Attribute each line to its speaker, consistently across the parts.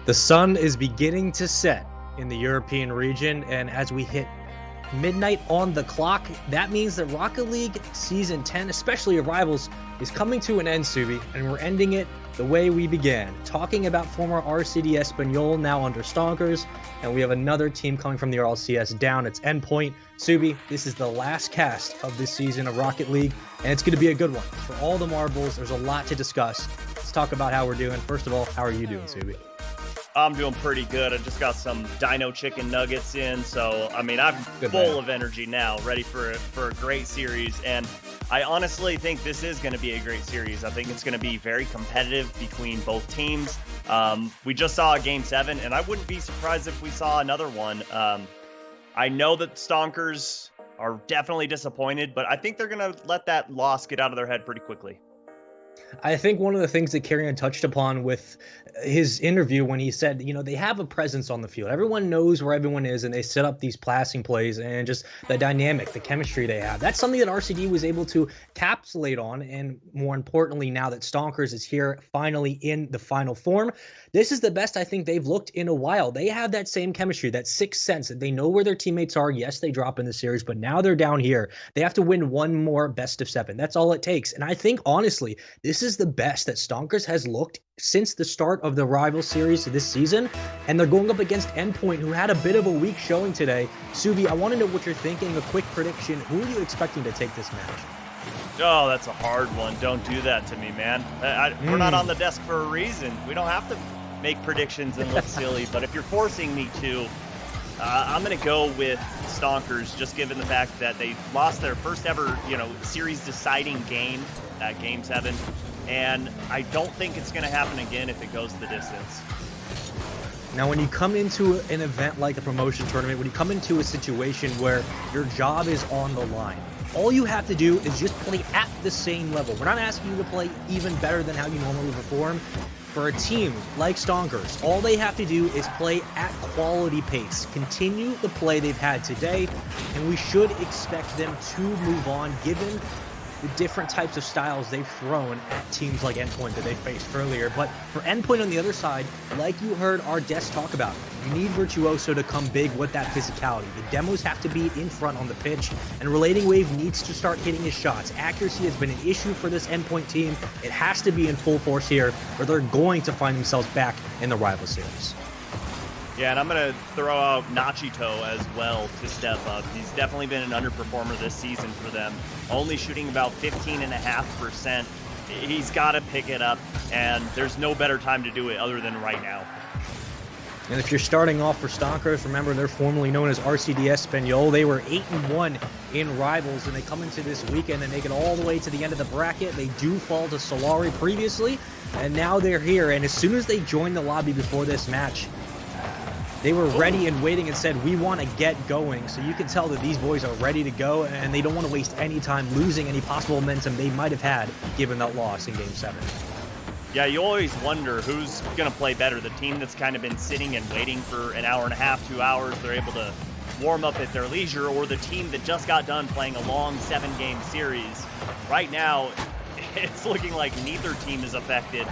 Speaker 1: The sun is beginning to set in the European region, and as we hit midnight on the clock, that means that Rocket League Season 10, especially of Rivals, is coming to an end, Subi, and we're ending it the way we began, talking about former RCDS Espanol, now under Stonkers, and we have another team coming from the RLCS down. It's Endpoint. Subi, this is the last cast of this season of Rocket League, and it's going to be a good one. For all the marbles, there's a lot to discuss. Let's talk about how we're doing. First of all, how are you doing, Subi?
Speaker 2: I'm doing pretty good. I just got some dino chicken nuggets in, so I'm
Speaker 1: Good
Speaker 2: full
Speaker 1: man.
Speaker 2: of energy now, ready for a great series. And I honestly think this is going to be a great series. I think it's going to be very competitive between both teams. We just saw a Game 7, and I wouldn't be surprised if we saw another one. I know that Stonkers are definitely disappointed, but I think they're going to let that loss get out of their head pretty quickly.
Speaker 1: I think one of the things that Carrion touched upon with his interview when he said, they have a presence on the field. Everyone knows where everyone is, and they set up these passing plays and just the dynamic, the chemistry they have. That's something that RCD was able to capsulate on, and more importantly, now that Stonkers is here finally in the final form, this is the best I think they've looked in a while. They have that same chemistry, that sixth sense, that they know where their teammates are. Yes, they drop in the series, but now they're down here. They have to win one more best of 7. That's all it takes. And I think, honestly, this is the best that Stonkers has looked since the start of the rival series this season, and they're going up against Endpoint, who had a bit of a weak showing today. Subi, I want to know what you're thinking. A quick prediction. Who are you expecting to take this match?
Speaker 2: Oh, that's a hard one. Don't do that to me, man. We're not on the desk for a reason. We don't have to make predictions and look silly, but if you're forcing me to, I'm going to go with Stonkers, just given the fact that they lost their first ever, series deciding game at Game 7. And I don't think it's going to happen again if it goes the distance.
Speaker 1: Now, when you come into an event like a promotion tournament, when you come into a situation where your job is on the line, all you have to do is just play at the same level. We're not asking you to play even better than how you normally perform. For a team like Stonkers, all they have to do is play at quality pace, continue the play they've had today, and we should expect them to move on given the different types of styles they've thrown at teams like Endpoint that they faced earlier. But for Endpoint on the other side, like you heard our guest talk about, you need Virtuoso to come big with that physicality. The demos have to be in front on the pitch, and Relating Wave needs to start hitting his shots. Accuracy has been an issue for this Endpoint team. It has to be in full force here, or they're going to find themselves back in the rival series.
Speaker 2: Yeah, and I'm going to throw out Nachito as well to step up. He's definitely been an underperformer this season for them, only shooting about 15.5%. He's got to pick it up, and there's no better time to do it other than right now.
Speaker 1: And if you're starting off for Stonkers, remember they're formerly known as RCDS Espanol. They were 8-1 in Rivals, and they come into this weekend and make it all the way to the end of the bracket. They do fall to Solari previously, and now they're here. And as soon as they joined the lobby before this match, they were ready and waiting and said, we want to get going. So you can tell that these boys are ready to go, and they don't want to waste any time losing any possible momentum they might have had given that loss in Game 7.
Speaker 2: Yeah, you always wonder who's going to play better. The team that's kind of been sitting and waiting for an hour and a half, 2 hours, they're able to warm up at their leisure, or the team that just got done playing a long 7-game series. Right now, it's looking like neither team is affected.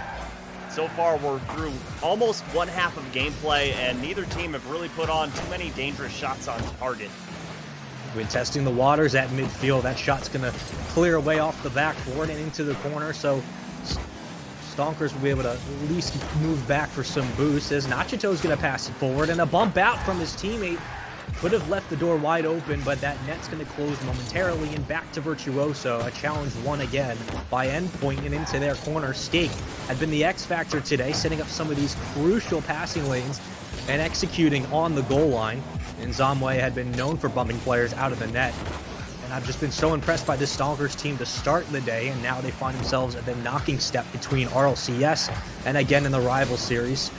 Speaker 2: So far, we're through almost one half of gameplay, and neither team have really put on too many dangerous shots on target.
Speaker 1: We've been testing the waters at midfield. That shot's going to clear away off the backboard and into the corner, so Stonkers will be able to at least move back for some boost as Nachito's going to pass it forward, and a bump out from his teammate could have left the door wide open, but that net's going to close momentarily, and back to Virtuoso. A challenge won again by Endpoint and into their corner. Stake had been the X factor today, setting up some of these crucial passing lanes and executing on the goal line. And Zamwe had been known for bumping players out of the net. And I've just been so impressed by this Stonkers team to start the day, and now they find themselves at the knocking step between RLCS and again in the rival series.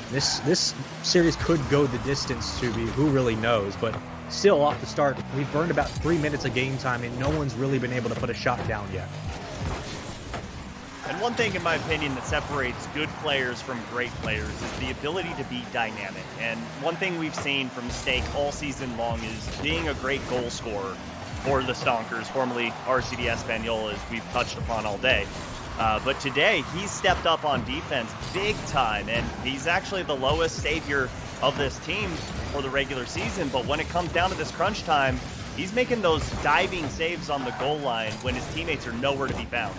Speaker 1: This series could go the distance, to be who really knows, but still off the start, we've burned about 3 minutes of game time, and no one's really been able to put a shot down yet.
Speaker 2: And one thing, in my opinion, that separates good players from great players is the ability to be dynamic. And one thing we've seen from Stake all season long is being a great goal scorer for the Stonkers, formerly RCDS Espanol, as we've touched upon all day. But today, he's stepped up on defense big time, and he's actually the lowest savior of this team for the regular season. But when it comes down to this crunch time, he's making those diving saves on the goal line when his teammates are nowhere to be found.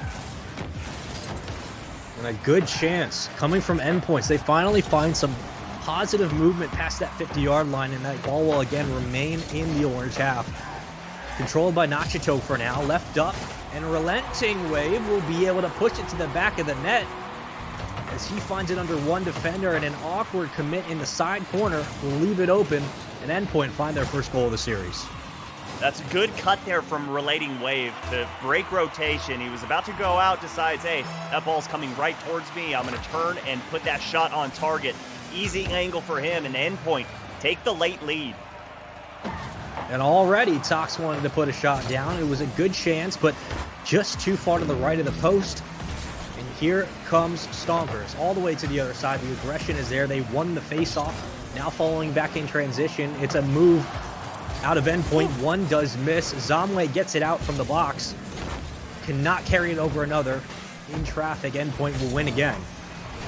Speaker 1: And a good chance coming from Endpoints. They finally find some positive movement past that 50-yard line, and that ball will again remain in the orange half. Controlled by Nachito for now, left up, and a relenting Wave will be able to push it to the back of the net as he finds it under one defender, and an awkward commit in the side corner will leave it open, and Endpoint find their first goal of the series.
Speaker 2: That's a good cut there from Relating Wave to break rotation. He was about to go out, decides, hey, that ball's coming right towards me. I'm going to turn and put that shot on target. Easy angle for him, and Endpoint take the late lead.
Speaker 1: And already Tox wanted to put a shot down. It was a good chance, but just too far to the right of the post. And here comes Stonkers all the way to the other side. The aggression is there. They won the face-off. Now following back in transition, it's a move out of Endpoint. One does miss. Zamwe gets it out from the box. Cannot carry it over another. In traffic, Endpoint will win again.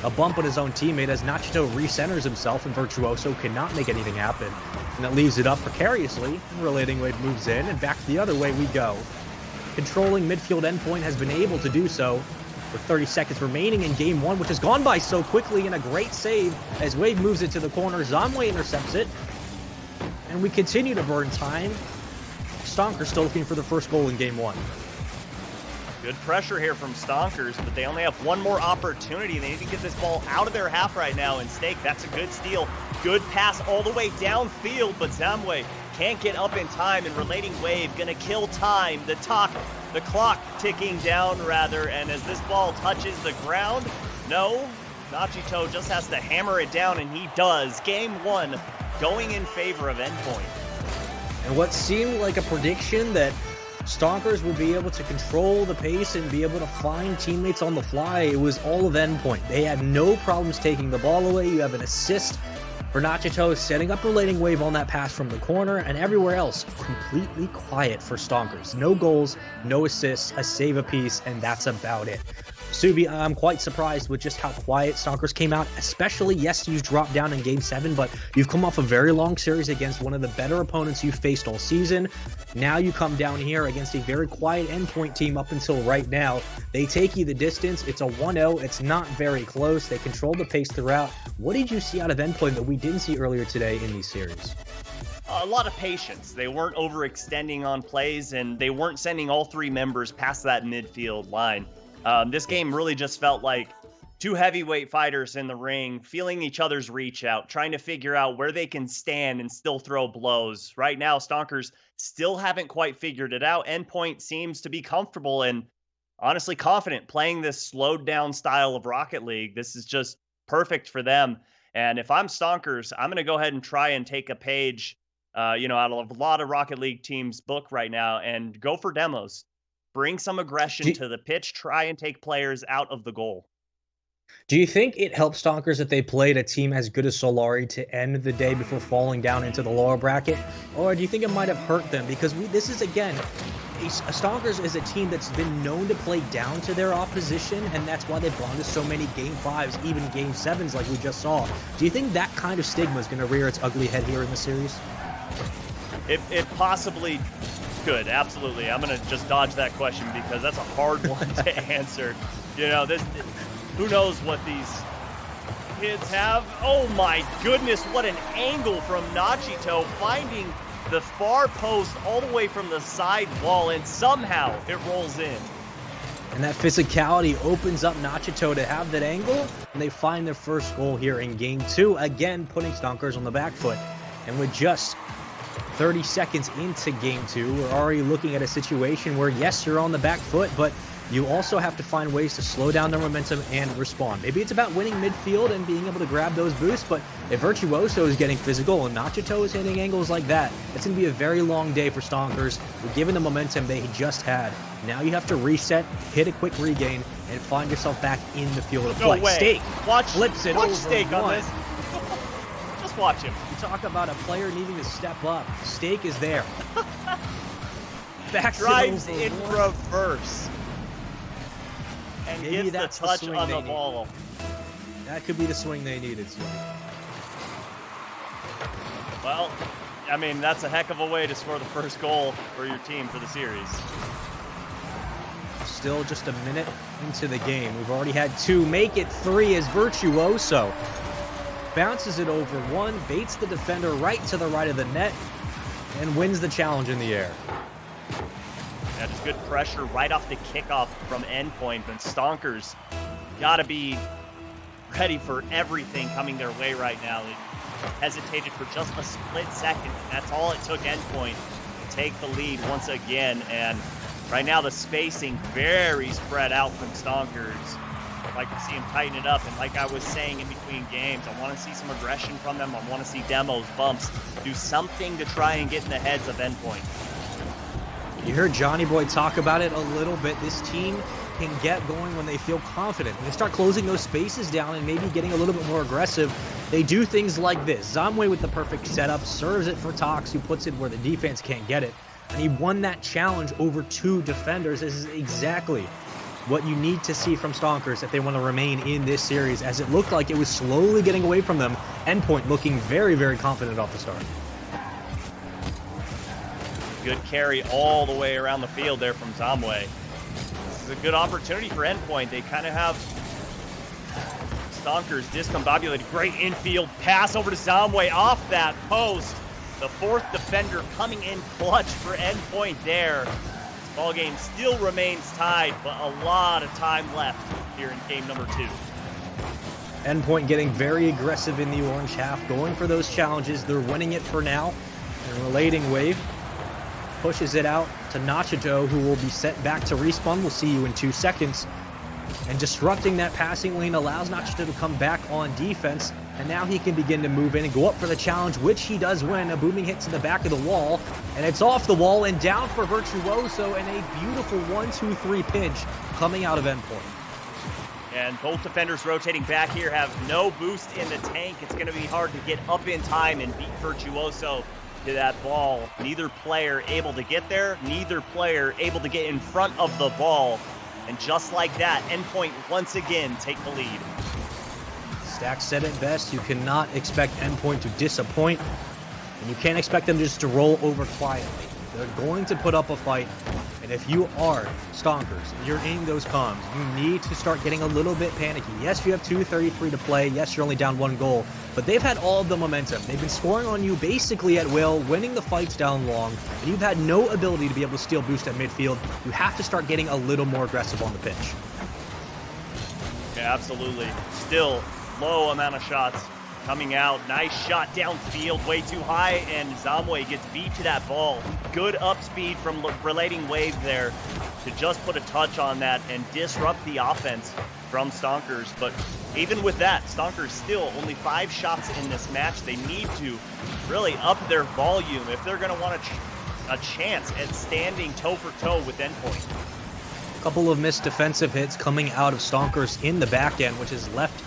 Speaker 1: A bump on his own teammate as Nachito recenters himself, and Virtuoso cannot make anything happen. And that leaves it up precariously. Relating Wave moves in, and back the other way we go. Controlling midfield, Endpoint has been able to do so with 30 seconds remaining in game one, which has gone by so quickly, and a great save as Wave moves it to the corner. Zamwe intercepts it. And we continue to burn time. Stonkers still looking for the first goal in game one.
Speaker 2: Good pressure here from Stonkers, but they only have one more opportunity. They need to get this ball out of their half right now, and Stake, that's a good steal. Good pass all the way downfield, but Zamwe can't get up in time, and Relating Wave gonna kill time. The clock ticking down, rather, and as this ball touches the ground, no, Nachito just has to hammer it down, and he does. Game one going in favor of Endpoint.
Speaker 1: And what seemed like a prediction that Stonkers will be able to control the pace and be able to find teammates on the fly, it was all of Endpoint. They had no problems taking the ball away. You have an assist for Nachito setting up Relating Wave on that pass from the corner, and everywhere else completely quiet for Stonkers. No goals, no assists, a save apiece, and that's about it. Subi, I'm quite surprised with just how quiet Stonkers came out, especially, yes, you dropped down in Game 7, but you've come off a very long series against one of the better opponents you've faced all season. Now you come down here against a very quiet Endpoint team up until right now. They take you the distance. It's a 1-0. It's not very close. They control the pace throughout. What did you see out of Endpoint that we didn't see earlier today in these series?
Speaker 2: A lot of patience. They weren't overextending on plays, and they weren't sending all three members past that midfield line. This game really just felt like two heavyweight fighters in the ring, feeling each other's reach out, trying to figure out where they can stand and still throw blows. Right now, Stonkers still haven't quite figured it out. Endpoint seems to be comfortable and honestly confident playing this slowed down style of Rocket League. This is just perfect for them. And if I'm Stonkers, I'm going to go ahead and try and take a page, out of a lot of Rocket League teams' book right now and go for demos. Bring some aggression to the pitch, try and take players out of the goal.
Speaker 1: Do you think it helps Stonkers that they played a team as good as Solari to end the day before falling down into the lower bracket? Or do you think it might have hurt them? Because this is, again, Stonkers is a team that's been known to play down to their opposition, and that's why they've gone to so many Game 5s, even Game 7s like we just saw. Do you think that kind of stigma is going to rear its ugly head here in the series?
Speaker 2: It possibly could, absolutely. I'm going to just dodge that question because that's a hard one to answer. Who knows what these kids have? Oh my goodness, what an angle from Nachito, finding the far post all the way from the side wall, and somehow it rolls in.
Speaker 1: And that physicality opens up Nachito to have that angle, and they find their first goal here in Game 2, again putting Stonkers on the back foot. And with just 30 seconds into Game 2, we're already looking at a situation where, yes, you're on the back foot, but you also have to find ways to slow down their momentum and respond. Maybe it's about winning midfield and being able to grab those boosts, but if Virtuoso is getting physical and Nachito is hitting angles like that, it's going to be a very long day for Stonkers, given the momentum they just had. Now you have to reset, hit a quick regain, and find yourself back in the field of play.
Speaker 2: No way.
Speaker 1: Stake flips it over
Speaker 2: Stake on this. Just watch him.
Speaker 1: You talk about a player needing to step up. Stake is there. Backs
Speaker 2: drives in reverse. and
Speaker 1: maybe
Speaker 2: gets
Speaker 1: that's
Speaker 2: the touch
Speaker 1: swing
Speaker 2: on
Speaker 1: they
Speaker 2: the
Speaker 1: need.
Speaker 2: ball.
Speaker 1: That could be the swing they needed.
Speaker 2: Well, I mean, that's a heck of a way to score the first goal for your team for the series.
Speaker 1: Still just a minute into the game. We've already had 2. Make it 3 as Virtuoso bounces it over 1, baits the defender right to the right of the net, and wins the challenge in the air.
Speaker 2: Yeah, just good pressure right off the kickoff from Endpoint, but Stonkers got to be ready for everything coming their way right now. They hesitated for just a split second. That's all it took Endpoint to take the lead once again, and right now the spacing very spread out from Stonkers. I'd like to see him tighten it up, and like I was saying in between games, I want to see some aggression from them. I want to see demos, bumps, do something to try and get in the heads of Endpoint.
Speaker 1: You heard Johnny Boy talk about it a little bit. This team can get going when they feel confident. When they start closing those spaces down and maybe getting a little bit more aggressive, they do things like this. Zomway with the perfect setup, serves it for Tox, who puts it where the defense can't get it. And he won that challenge over 2 defenders. This is exactly what you need to see from Stonkers if they want to remain in this series, as it looked like it was slowly getting away from them. Endpoint looking very, very confident off the start.
Speaker 2: Good carry all the way around the field there from Zomway. This is a good opportunity for Endpoint. They kind of have Stonkers discombobulated. Great infield pass over to Zomway off that post. The 4th defender coming in clutch for Endpoint there. This ball game still remains tied, but a lot of time left here in game number 2.
Speaker 1: Endpoint getting very aggressive in the orange half, going for those challenges. They're winning it for now. And relating wave pushes it out to Nachito, who will be sent back to respawn. We'll see you in 2 seconds. And disrupting that passing lane allows Nachito to come back on defense. And now he can begin to move in and go up for the challenge, which he does win. A booming hit to the back of the wall, and it's off the wall and down for Virtuoso, and a beautiful 1-2-3 pinch coming out of Endpoint.
Speaker 2: And both defenders rotating back here have no boost in the tank. It's going to be hard to get up in time and beat Virtuoso to that ball. Neither player able to get there, neither player able to get in front of the ball. And just like that, Endpoint once again take the lead.
Speaker 1: Stack said it best, you cannot expect Endpoint to disappoint, and you can't expect them just to roll over quietly. They're going to put up a fight, and if you are Stonkers, and you're in those comms, you need to start getting a little bit panicky. Yes, you have 2:33 to play. Yes, you're only down 1 goal, but they've had all of the momentum. They've been scoring on you basically at will, winning the fights down long, and you've had no ability to be able to steal boost at midfield. You have to start getting a little more aggressive on the pitch.
Speaker 2: Yeah, absolutely. Still low amount of shots coming out. Nice shot downfield, way too high, and Zomway gets beat to that ball. Good up speed from relating wave there to just put a touch on that and disrupt the offense from Stonkers. But even with that, Stonkers still only 5 shots in this match. They need to really up their volume if they're going to want a chance at standing toe for toe with Endpoint.
Speaker 1: A couple of missed defensive hits coming out of Stonkers in the back end, which has left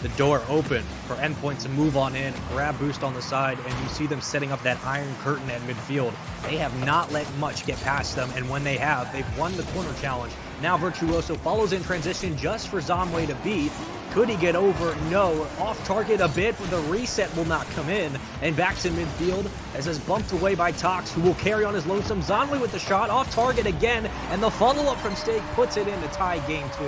Speaker 1: the door open for Endpoint to move on in, grab boost on the side, and you see them setting up that iron curtain at midfield. They have not let much get past them, and when they have, they've won the corner challenge. Now Virtuoso follows in transition just for Zomway to beat. Could he get over? No. Off target a bit, but the reset will not come in. And back to midfield as is bumped away by Tox, who will carry on his lonesome. Zomway with the shot, off target again, and the follow-up from Stake puts it in to tie game 2.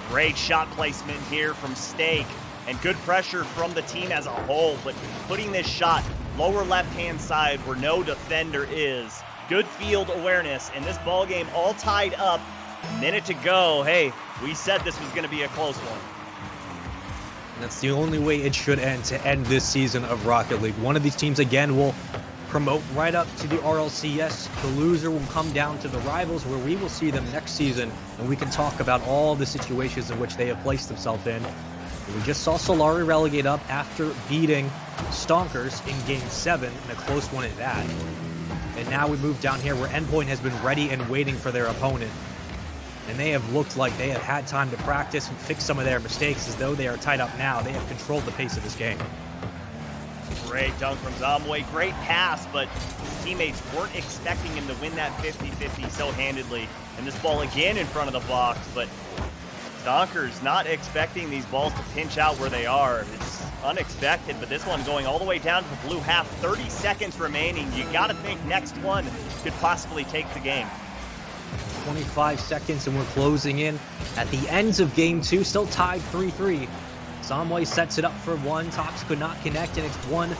Speaker 2: Great shot placement here from Stake, and good pressure from the team as a whole, but putting this shot lower left-hand side where no defender is. Good field awareness, and this ball game all tied up. Minute to go. Hey, we said this was going to be a close one.
Speaker 1: And that's the only way it should end to end this season of Rocket League. One of these teams, again, will promote right up to the RLCS. The loser will come down to the rivals, where we will see them next season, and we can talk about all the situations in which they have placed themselves in. We just saw Solari relegate up after beating Stonkers in Game 7, and a close one at that. And now we move down here where Endpoint has been ready and waiting for their opponent. And they have looked like they have had time to practice and fix some of their mistakes. As though they are tied up now, they have controlled the pace of this game.
Speaker 2: Great dunk from Zomway, great pass, but his teammates weren't expecting him to win that 50-50 so handedly. And this ball again in front of the box, but Stonkers not expecting these balls to pinch out where they are. It's unexpected, but this one going all the way down to the blue half, 30 seconds remaining. You gotta think next one could possibly take the game.
Speaker 1: 25 seconds and we're closing in at the ends of game 2, still tied 3-3. Zomway sets it up for one. Tox could not connect, and it's one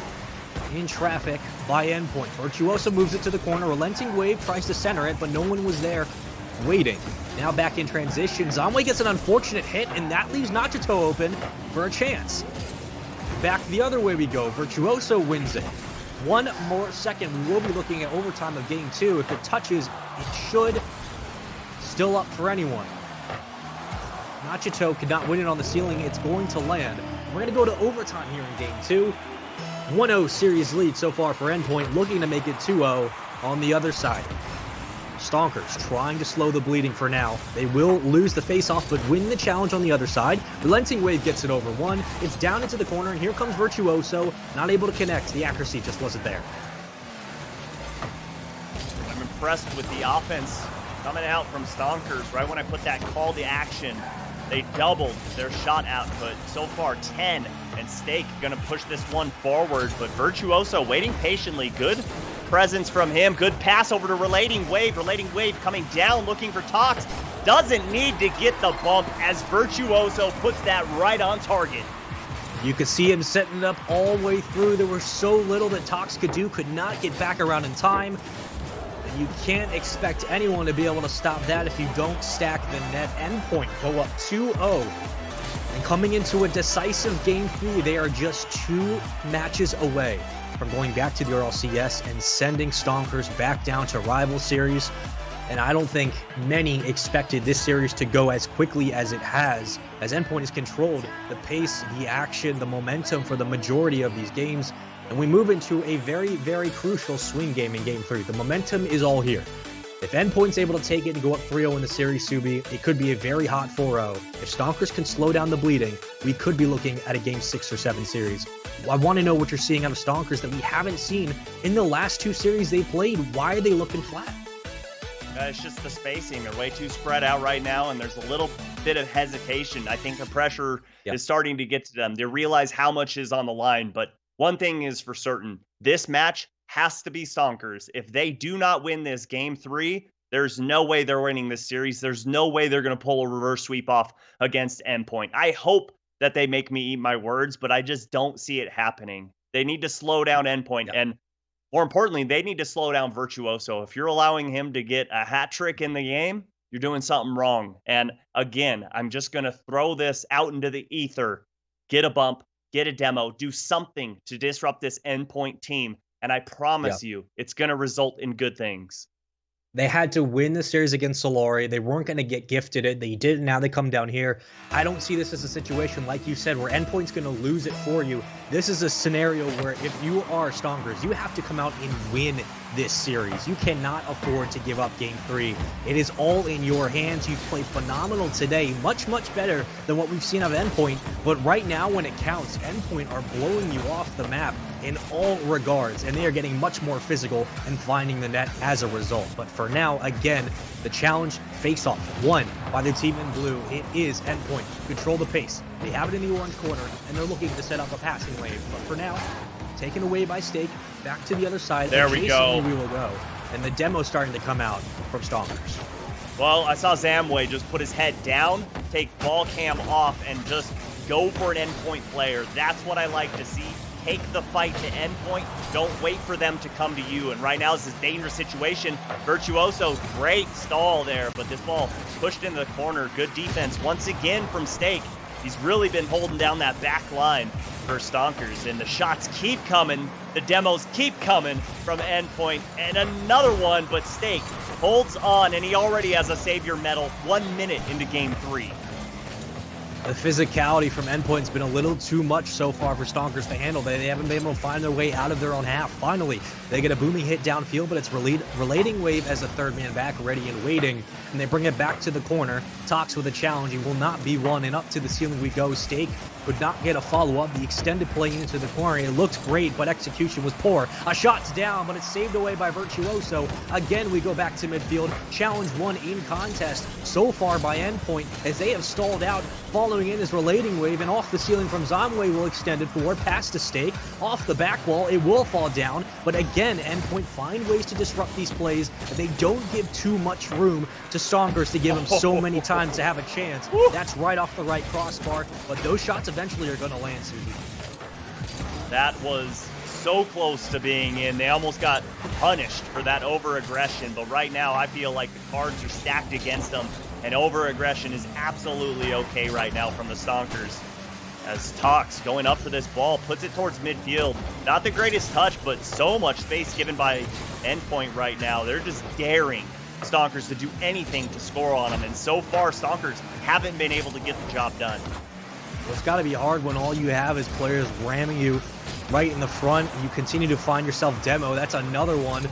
Speaker 1: in traffic by Endpoint. Virtuoso moves it to the corner. Relenting Wave tries to center it, but no one was there waiting. Now back in transition. Zomway gets an unfortunate hit, and that leaves Nachito open for a chance. Back the other way we go. Virtuoso wins it. One more second. We will be looking at overtime of game 2. If it touches, it should. Still up for anyone. Nachito could not win it on the ceiling. It's going to land. We're going to go to overtime here in game 2. 1-0 series lead so far for Endpoint, looking to make it 2-0 on the other side. Stonkers trying to slow the bleeding for now. They will lose the face-off, but win the challenge on the other side. Relenting Wave gets it over one. It's down into the corner, and here comes Virtuoso. Not able to connect. The accuracy just wasn't there.
Speaker 2: I'm impressed with the offense coming out from Stonkers. Right when I put that call to action, they doubled their shot output. So far, 10. And Stake going to push this one forward, but Virtuoso waiting patiently. Good presence from him. Good pass over to Relating Wave. Relating Wave coming down, looking for Tox. Doesn't need to get the bump as Virtuoso puts that right on target.
Speaker 1: You could see him setting it up all the way through. There was so little that Tox could do. Could not get back around in time. You can't expect anyone to be able to stop that if you don't stack the net. Endpoint go up 2-0. And coming into a decisive game 3, they are just 2 matches away from going back to the RLCS and sending Stonkers back down to rival series. And I don't think many expected this series to go as quickly as it has, as Endpoint has controlled the pace, the action, the momentum for the majority of these games. And we move into a very, very crucial swing game in Game 3. The momentum is all here. If Endpoint's able to take it and go up 3-0 in the series, Subi, it could be a very hot 4-0. If Stonkers can slow down the bleeding, we could be looking at a Game 6 or 7 series. I want to know what you're seeing out of Stonkers that we haven't seen in the last 2 series they played. Why are they looking flat?
Speaker 2: It's just the spacing. They're way too spread out right now, and there's a little bit of hesitation. I think the pressure is starting to get to them. They realize how much is on the line, but one thing is for certain, this match has to be Stonkers. If they do not win this Game 3, there's no way they're winning this series. There's no way they're going to pull a reverse sweep off against Endpoint. I hope that they make me eat my words, but I just don't see it happening. They need to slow down Endpoint, and more importantly, they need to slow down Virtuoso. If you're allowing him to get a hat trick in the game, you're doing something wrong. And again, I'm just going to throw this out into the ether. Get a bump, get a demo, do something to disrupt this Endpoint team. And I promise you, it's going to result in good things.
Speaker 1: They had to win the series against Solari. They weren't going to get gifted it. They did. Now they come down here. I don't see this as a situation, like you said, where Endpoint's going to lose it for you. This is a scenario where if you are Stonkers, you have to come out and win this series. You cannot afford to give up Game 3. It is all in your hands. You've played phenomenal today. Much, much better than what we've seen of Endpoint. But right now, when it counts, Endpoint are blowing you off the map in all regards, and they are getting much more physical and finding the net as a result. But for now, again, the challenge face-off won by the team in blue. It is Endpoint. Control the pace. They have it in the orange corner, and they're looking to set up a passing wave. But for now, taken away by Stake, back to the other side.
Speaker 2: There we go.
Speaker 1: We will go. And the demo's starting to come out from Stonkers.
Speaker 2: Well, I saw Zamway just put his head down, take ball cam off, and just go for an Endpoint player. That's what I like to see. Take the fight to Endpoint. Don't wait for them to come to you. And right now, this is a dangerous situation. Virtuoso's great stall there, but this ball pushed into the corner. Good defense once again from Stake. He's really been holding down that back line for Stonkers, and the shots keep coming. The demos keep coming from Endpoint, and another one, but Stake holds on, and he already has a savior medal 1 minute into Game 3.
Speaker 1: The physicality from Endpoint's been a little too much so far for Stonkers to handle. They haven't been able to find their way out of their own half. Finally, they get a booming hit downfield, but it's relating Wave as a third man back, ready and waiting. And they bring it back to the corner. Tox with a challenge. He will not be one, and up to the ceiling we go. Stake could not get a follow-up. The extended play into the corner. It looked great, but execution was poor. A shot's down, but it's saved away by Virtuoso. Again, we go back to midfield. Challenge won in contest so far by Endpoint, as they have stalled out. Following in is relating Wave, and off the ceiling from Zomway will extend it forward, past the Stake, off the back wall. It will fall down, but again, Endpoint find ways to disrupt these plays. They don't give too much room to Stonkers to give them so many times to have a chance. That's right off the right crossbar, but those shots eventually are going to land, Susie.
Speaker 2: That was so close to being in. They almost got punished for that over-aggression, but right now I feel like the cards are stacked against them, and over-aggression is absolutely okay right now from the Stonkers. As Tox, going up for this ball, puts it towards midfield. Not the greatest touch, but so much space given by Endpoint right now. They're just daring Stonkers to do anything to score on them, and so far Stonkers haven't been able to get the job done.
Speaker 1: Well, it's got to be hard when all you have is players ramming you right in the front. You continue to find yourself demo. That's another one.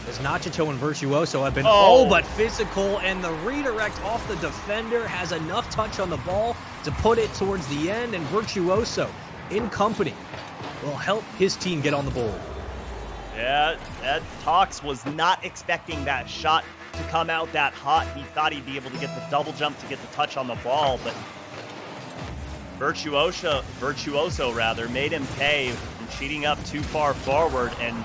Speaker 1: As Nachito and Virtuoso have been all but physical, and the redirect off the defender has enough touch on the ball to put it towards the end, and Virtuoso in company will help his team get on the board.
Speaker 2: Yeah, that Tox was not expecting that shot to come out that hot. He thought he'd be able to get the double jump to get the touch on the ball, but Virtuoso made him pay from cheating up too far forward, and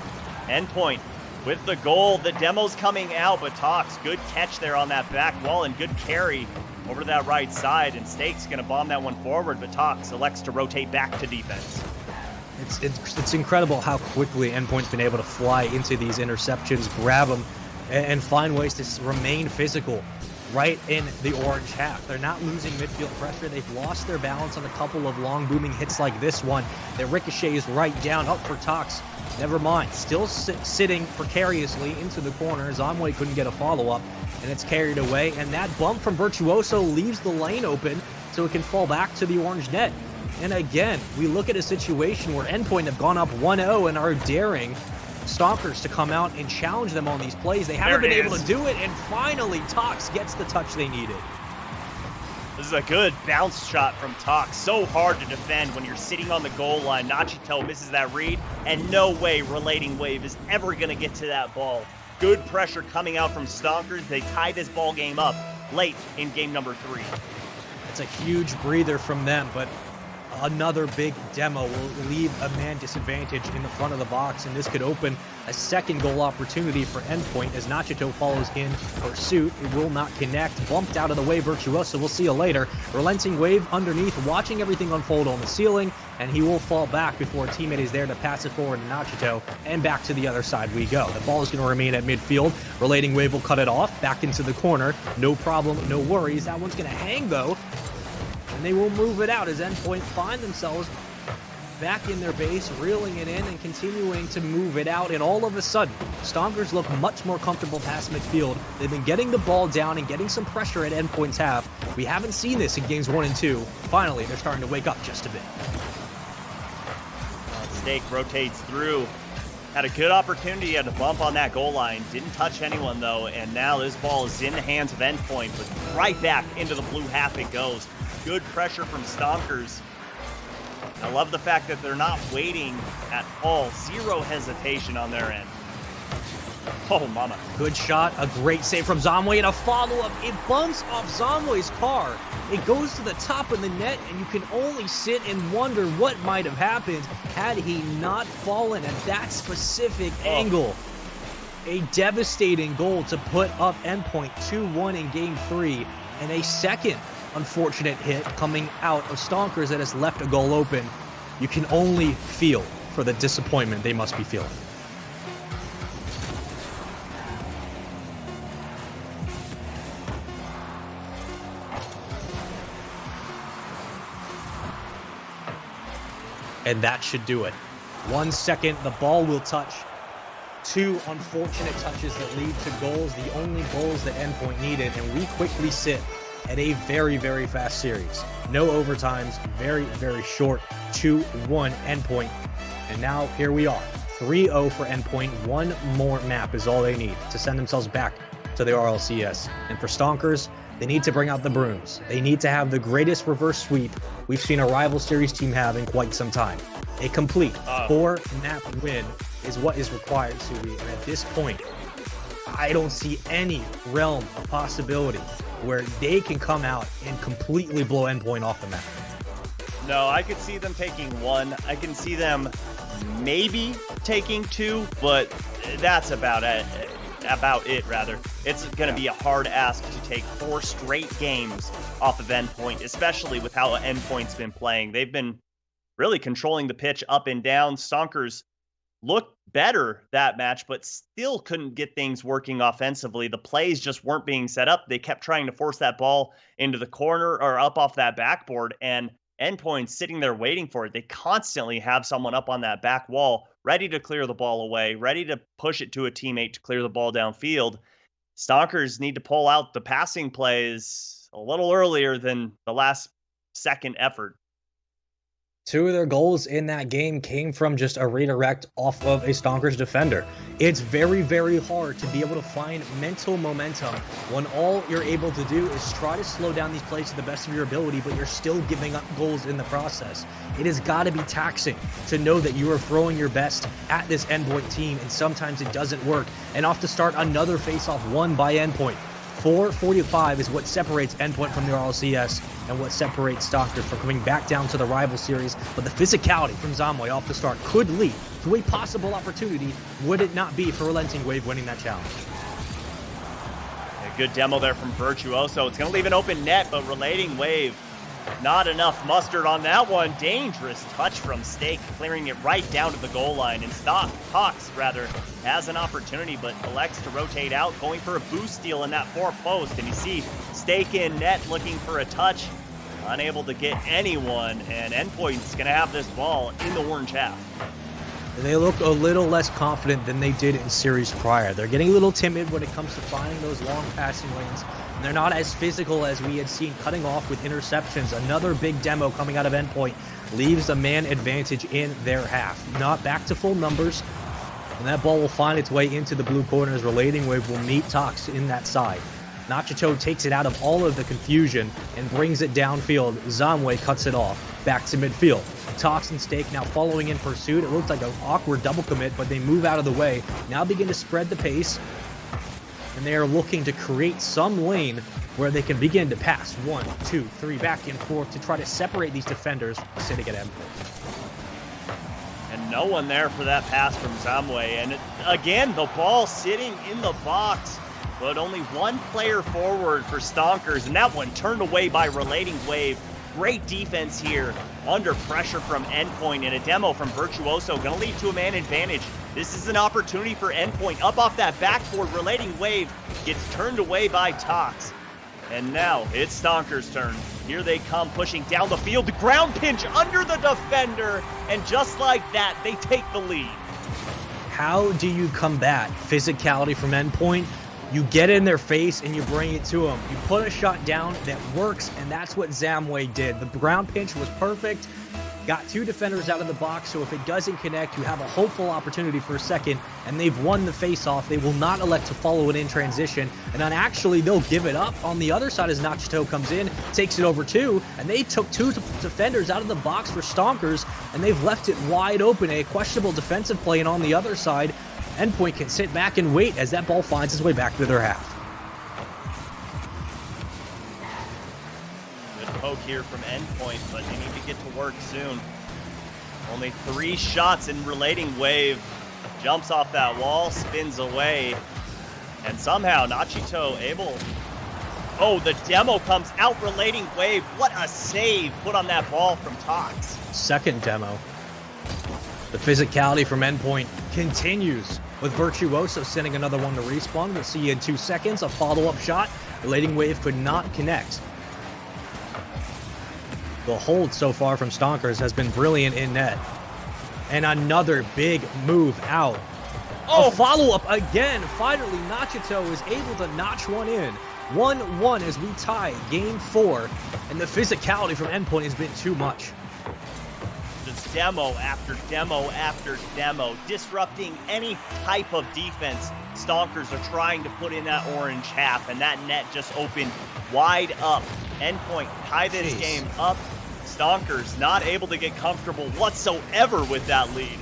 Speaker 2: Endpoint with the goal. The demo's coming out, but Tox, good catch there on that back wall and good carry over to that right side, and Stake's going to bomb that one forward, but Tox elects to rotate back to defense.
Speaker 1: It's incredible how quickly Endpoint's been able to fly into these interceptions, grab them, and find ways to remain physical right in the orange half. They're not losing midfield pressure. They've lost their balance on a couple of long booming hits like this one. The ricochet is right down, up for Tox. Never mind, still sitting precariously into the corner. Zomway couldn't get a follow-up, and it's carried away. And that bump from Virtuoso leaves the lane open so it can fall back to the orange net. And again, we look at a situation where Endpoint have gone up 1-0 and are daring Stonkers to come out and challenge them on these plays. They haven't been able to do it, and finally Tox gets the touch they needed.
Speaker 2: This is a good bounce shot from Tox. So hard to defend when you're sitting on the goal line. Nachito misses that read, and no way Relating Wave is ever going to get to that ball. Good pressure coming out from Stonkers. They tie this ball game up late in game number 3.
Speaker 1: It's a huge breather from them, but another big demo will leave a man disadvantage in the front of the box, and this could open a second goal opportunity for Endpoint as Nachito follows in pursuit. It will not connect. Bumped out of the way, Virtuoso. We'll see you later. Relenting Wave underneath, watching everything unfold on the ceiling, and he will fall back before a teammate is there to pass it forward to Nachito, and back to the other side we go. The ball is going to remain at midfield. Relating Wave will cut it off, back into the corner. No problem, no worries. That one's going to hang, though, and they will move it out as Endpoint find themselves back in their base, reeling it in and continuing to move it out. And all of a sudden, Stonkers look much more comfortable past midfield. They've been getting the ball down and getting some pressure at Endpoint's half. We haven't seen this in games 1 and 2. Finally, they're starting to wake up just a bit.
Speaker 2: Stake rotates through. Had a good opportunity at a bump on that goal line. Didn't touch anyone, though, and now this ball is in the hands of Endpoint, but right back into the blue half it goes. Good pressure from Stonkers. I love the fact that they're not waiting at all. Zero hesitation on their end. Oh, mama.
Speaker 1: Good shot. A great save from Zomway and a follow-up. It bumps off Zomway's car. It goes to the top of the net, and you can only sit and wonder what might have happened had he not fallen at that specific angle. A devastating goal to put up Endpoint 2-1 in Game 3, and a second unfortunate hit coming out of Stonkers that has left a goal open. You can only feel for the disappointment they must be feeling. And that should do it. 1 second, the ball will touch. 2 unfortunate touches that lead to goals, the only goals that Endpoint needed, and we quickly sit and a very, very fast series. No overtimes, very, very short 2-1 Endpoint. And now here we are, 3-0 for Endpoint. One more map is all they need to send themselves back to the RLCS. And for Stonkers, they need to bring out the brooms. They need to have the greatest reverse sweep we've seen a rival series team have in quite some time. A complete 4-map win is what is required, Subi. And at this point, I don't see any realm of possibility where they can come out and completely blow Endpoint off the map.
Speaker 2: No, I could see them taking 1. I can see them maybe taking 2, but that's about it. It's going to be a hard ask to take 4 straight games off of Endpoint, especially with how Endpoint's been playing. They've been really controlling the pitch up and down. Stonkers looked better that match, but still couldn't get things working offensively. The plays just weren't being set up. They kept trying to force that ball into the corner or up off that backboard, and Endpoint's sitting there waiting for it. They constantly have someone up on that back wall ready to clear the ball away, ready to push it to a teammate to clear the ball downfield. Stonkers need to pull out the passing plays a little earlier than the last second effort.
Speaker 1: 2 of their goals in that game came from just a redirect off of a Stonkers defender. It's very, very hard to be able to find mental momentum when all you're able to do is try to slow down these plays to the best of your ability, but you're still giving up goals in the process. It has got to be taxing to know that you are throwing your best at this Endpoint team, and sometimes it doesn't work. And off to start another face-off won by Endpoint. 4:45 is what separates Endpoint from the RLCS and what separates Stonkers from coming back down to the rival series. But the physicality from Zamwe off the start could lead to a possible opportunity, would it not be for Relenting Wave winning that challenge.
Speaker 2: A good demo there from Virtuoso. It's going to leave an open net, but Relating Wave, not enough mustard on that one. Dangerous touch from Stake, clearing it right down to the goal line. And Cox has an opportunity, but elects to rotate out, going for a boost steal in that 4th post. And you see Stake in net looking for a touch, unable to get anyone. And Endpoint's going to have this ball in the orange half.
Speaker 1: They look a little less confident than they did in series prior. They're getting a little timid when it comes to finding those long passing lanes. And they're not as physical as we had seen, cutting off with interceptions. Another big demo coming out of Endpoint leaves a man advantage in their half. Not back to full numbers. And that ball will find its way into the blue corners. Relating Wave will meet Tox in that side. Nachito takes it out of all of the confusion and brings it downfield. Zamwe cuts it off. Back to midfield. Tox and Stake now following in pursuit. It looked like an awkward double commit, but they move out of the way. Now begin to spread the pace. And they are looking to create some lane where they can begin to pass 1, 2, 3 back and forth to try to separate these defenders sitting at Endpoint.
Speaker 2: And no one there for that pass from Zamwe. And again, the ball sitting in the box, but only one player forward for Stonkers, and that one turned away by Relating Wave. Great defense here, under pressure from Endpoint, and a demo from Virtuoso, going to lead to a man advantage. This is an opportunity for Endpoint. Up off that backboard, Relating Wave gets turned away by Tox. And now it's Stonkers' turn. Here they come, pushing down the field. The ground pinch under the defender, and just like that, they take the lead.
Speaker 1: How do you combat physicality from Endpoint? You get in their face and you bring it to them. You put a shot down that works, and that's what Zamwe did. The ground pinch was perfect. Got 2 defenders out of the box, so if it doesn't connect, you have a hopeful opportunity for a second, and they've won the face-off. They will not elect to follow it in transition, and then actually they'll give it up on the other side as Nachito comes in, takes it over 2, and they took 2 defenders out of the box for Stonkers, and they've left it wide open. A questionable defensive play, and on the other side, Endpoint can sit back and wait as that ball finds its way back to their half.
Speaker 2: Good poke here from Endpoint, but they need to get to work soon. Only 3 shots in Relating Wave. Jumps off that wall, spins away, and somehow Nachito able... Oh, the demo comes out, Relating Wave. What a save put on that ball from Tox.
Speaker 1: Second demo. The physicality from Endpoint continues, with Virtuoso sending another one to respawn. We'll see you in 2 seconds. A follow-up shot. Relating Wave could not connect. The hold so far from Stonkers has been brilliant in net. And another big move out. Oh, follow-up again. Finally, Nachito is able to notch one in. 1-1 as we tie game 4, and the physicality from Endpoint has been too much.
Speaker 2: Just demo after demo after demo, disrupting any type of defense Stonkers are trying to put in that orange half, and that net just opened wide up. Endpoint tie this game up. Stonkers not able to get comfortable whatsoever with that lead.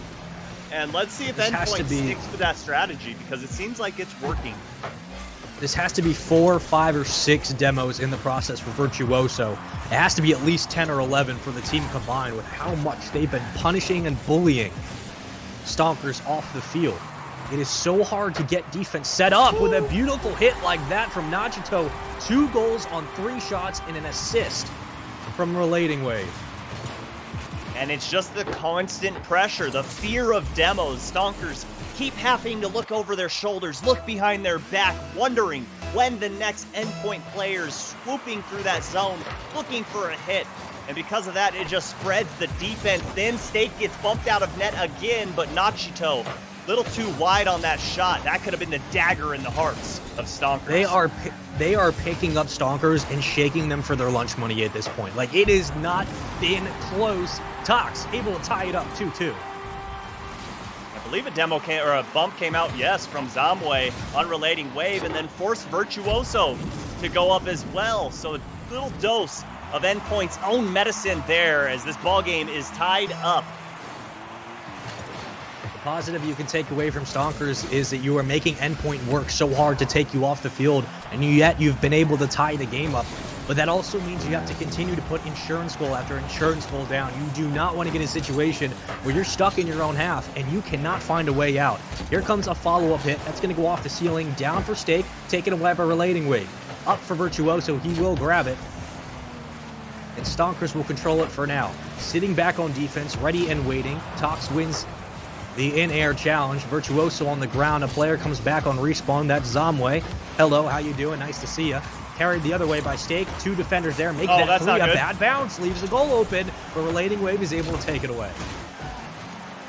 Speaker 2: And let's see if Endpoint sticks with that strategy, because it seems like it's working.
Speaker 1: This has to be 4, 5, or 6 demos in the process for Virtuoso. It has to be at least 10 or 11 for the team combined with how much they've been punishing and bullying Stonkers off the field. It is so hard to get defense set up with a beautiful hit like that from Nachito. 2 goals on 3 shots and an assist from Relating Wave.
Speaker 2: And it's just the constant pressure, the fear of demos. Stonkers keep having to look over their shoulders, look behind their back, wondering when the next Endpoint player is swooping through that zone, looking for a hit. And because of that, it just spreads the defense. Then State gets bumped out of net again, but Nachito, little too wide on that shot. That could have been the dagger in the hearts of Stonkers.
Speaker 1: They are picking up Stonkers and shaking them for their lunch money at this point. Like, it has not been close. Tox able to tie it up 2-2.
Speaker 2: I believe a demo came, or a bump came out, yes, from Zamwe on Relating Wave, and then forced Virtuoso to go up as well. So a little dose of Endpoint's own medicine there as this ball game is tied up.
Speaker 1: The positive you can take away from Stonkers is that you are making Endpoint work so hard to take you off the field, and yet you've been able to tie the game up. But that also means you have to continue to put insurance goal after insurance goal down. You do not want to get in a situation where you're stuck in your own half and you cannot find a way out. Here comes a follow-up hit. That's going to go off the ceiling, down for Stake, taken away by Relating Wave. Up for Virtuoso, he will grab it. And Stonkers will control it for now. Sitting back on defense, ready and waiting. Tox wins the in-air challenge. Virtuoso on the ground. A player comes back on respawn. That's Zamwe. Hello, how you doing? Nice to see you. Carried the other way by Stake. 2 defenders there. Make that 3 a bad bounce. Leaves the goal open, but Relating Wave is able to take it away.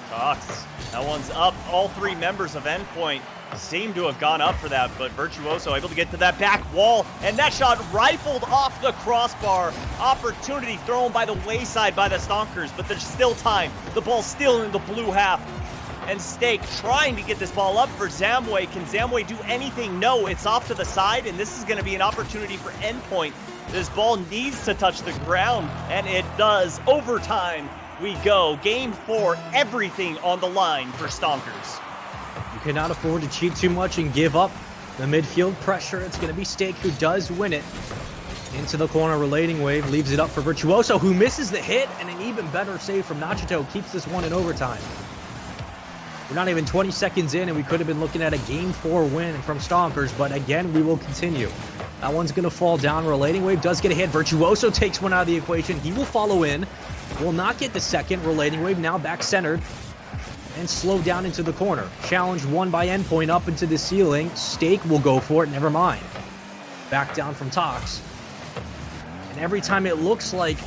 Speaker 2: Tox. That one's up. All 3 members of Endpoint seem to have gone up for that, but Virtuoso able to get to that back wall, and that shot rifled off the crossbar. Opportunity thrown by the wayside by the Stonkers, but there's still time. The ball's still in the blue half. And Stake trying to get this ball up for Zamwe. Can Zamwe do anything? No, it's off to the side, and this is going to be an opportunity for Endpoint. This ball needs to touch the ground, and it does. Overtime we go. Game 4, everything on the line for Stonkers.
Speaker 1: You cannot afford to cheat too much and give up the midfield pressure. It's going to be Stake who does win it. Into the corner, Relating Wave leaves it up for Virtuoso, who misses the hit, and an even better save from Nachito keeps this one in overtime. We're not even 20 seconds in, and we could have been looking at a Game 4 win from Stonkers, but again, we will continue. That one's going to fall down. Relating Wave does get a hit. Virtuoso takes one out of the equation. He will follow in. Will not get the second. Relating Wave now back-centered and slow down into the corner. Challenge won by Endpoint up into the ceiling. Stake will go for it. Never mind. Back down from Tox. And every time it looks like